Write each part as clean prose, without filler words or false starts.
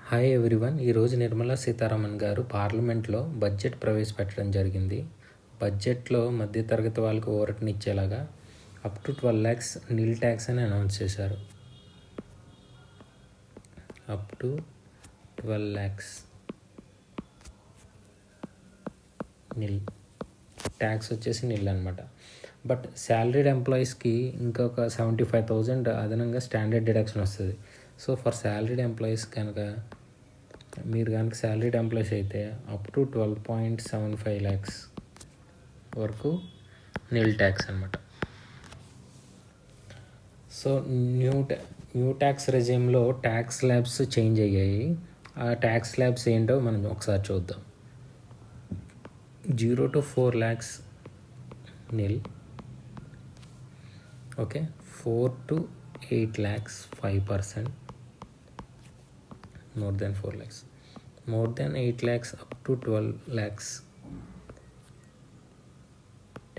Hi everyone. ఈరోజు నిర్మలా సీతారామన్ గారు పార్లమెంట్లో బడ్జెట్ ప్రవేశపెట్టడం జరిగింది. బడ్జెట్లో మధ్యతరగతి వాళ్ళకు ఊరటనిచ్చేలాగా up to 12 lakhs nil tax అని అనౌన్స్ చేశారు. Up to 12 lakhs nil tax వచ్చేసి నిల్ అనమాట. బట్ శాలరీడ్ ఎంప్లాయీస్కి ఇంకొక 75,000 అదనంగా స్టాండర్డ్ డిడక్షన్ వస్తుంది. సో ఫర్ శాలరీడ్ ఎంప్లాయీస్ కనుక మీరు కనుక శాలరీడ్ ఎంప్లాయీస్ అయితే అప్ టు 12.75 lakhs వరకు నిల్ ట్యాక్స్ అనమాట. సో న్యూ ట్యాక్స్ రెజ్యూమ్లో ట్యాక్స్ స్లాబ్స్ చేంజ్ అయ్యాయి. ఆ ట్యాక్స్ స్లాబ్స్ ఏంటో మనం ఒకసారి చూద్దాం. 0 to 4 lakhs nil, okay. 4 to 8 lakhs 5%, more than 4 lakhs, more than 8 lakhs up to 12 lakhs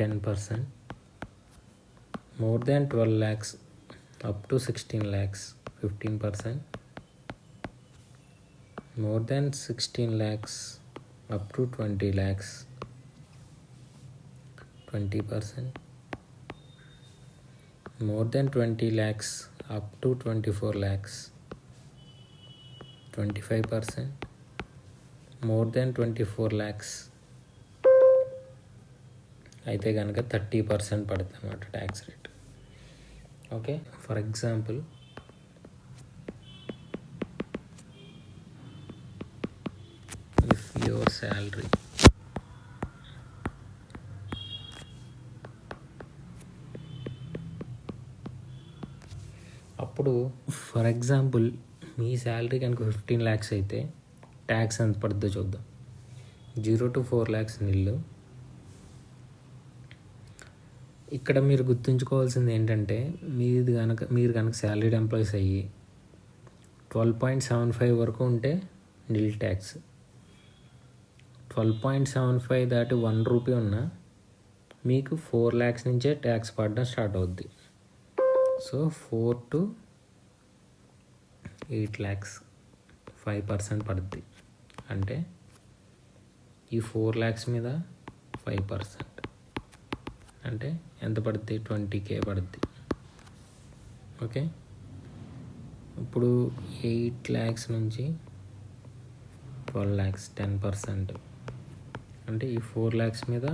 10%, more than 12 lakhs up to 16 lakhs 15%, more than 16 lakhs up to 20 lakhs 20%, more than 20 lakhs up to 24 lakhs 25%, more than 24 lakhs అయితే కనుక 30% పడుతుంది అన్నమాట tax rate. Okay, for example if your salary అప్పుడు for example me salary కనుక 15 lakhs అయితే tax ఎంత పడుతుందో చూద్దాం. 0 to 4 lakhs నిల్లు. ఇక్కడ మీరు గుర్తుంచుకోవాల్సింది ఏంటంటే మీరు కనుక శాలరీడ్ ఎంప్లాయీస్ అయ్యి 12.75 వరకు ఉంటే నిల్ ట్యాక్స్. 12.75 దాటి 1 రూపీ ఉన్నా మీకు 4 lakhs నుంచే ట్యాక్స్ పడడం స్టార్ట్ అవుద్ది. సో 4 to 8 lakhs 5% పడుద్ది. అంటే ఈ 4 lakhs మీద 5% అంటే ఎంత పడుద్ది? 20K పడుద్ది. ఓకే, ఇప్పుడు 8 lakhs నుంచి 12 lakhs 10% అంటే ఈ 4 lakhs మీద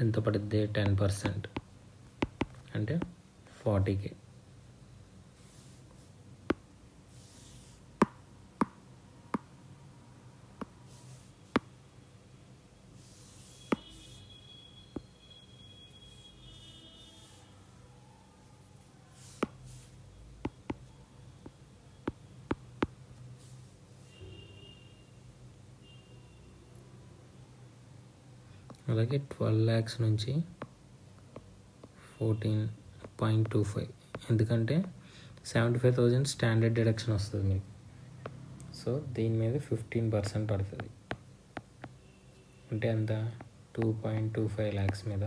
ఎంత పడుద్ది? 10% అంటే 40K. అలాగే 12 lakhs నుంచి 14.25, ఎందుకంటే 75,000 స్టాండర్డ్ డిడక్షన్ వస్తుంది మీకు. సో దీని మీద 15% పడుతుంది. అంటే ఎంత? 2.25 lakhs మీద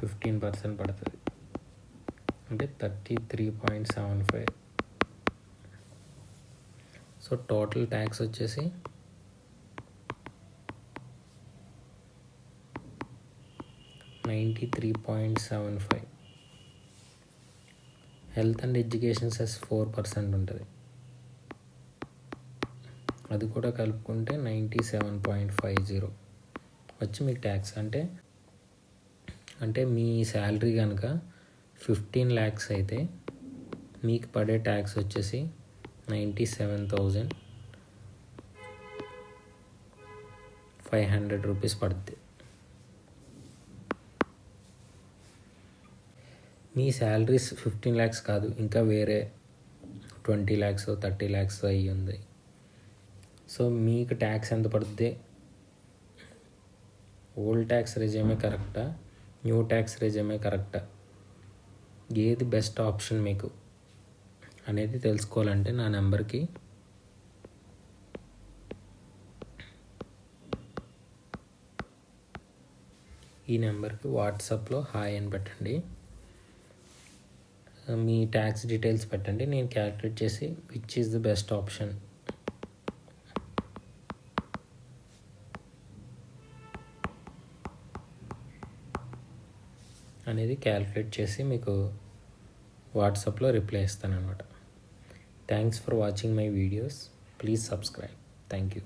15% పడుతుంది. అంటే 33.75. సో టోటల్ ట్యాక్స్ వచ్చేసి 93.75. హెల్త్ అండ్ ఎడ్యుకేషన్ సెస్ 4% ఉంటుంది. అది కూడా కలుపుకుంటే 97.50 వచ్చి మీకు ట్యాక్స్. అంటే మీ శాలరీ కనుక 15 lakhs అయితే మీకు పడే ట్యాక్స్ వచ్చేసి 97,500 రూపీస్ పడుద్ది. మీ శాలరీస్ 15 lakhs కాదు, ఇంకా వేరే 20 lakhs 30 lakhs అయ్యి ఉంది. సో మీకు ట్యాక్స్ ఎంత పడుతుంది? ఓల్డ్ ట్యాక్స్ రెజ్యూమే కరెక్టా, న్యూ ట్యాక్స్ రెజ్యూమే కరెక్టా, ఏది బెస్ట్ ఆప్షన్ మీకు అనేది తెలుసుకోవాలంటే నా నెంబర్కి వాట్సాప్లో హాయ్ అని పెట్టండి. మీ ట్యాక్స్ డీటెయిల్స్ పెట్టండి, నేను క్యాలిక్యులేట్ చేసి which is the best option అనేది క్యాలిక్యులేట్ చేసి మీకు వాట్సాప్లో రిప్లై ఇస్తాను అనమాట. Thanks for watching my videos. Please subscribe. Thank you.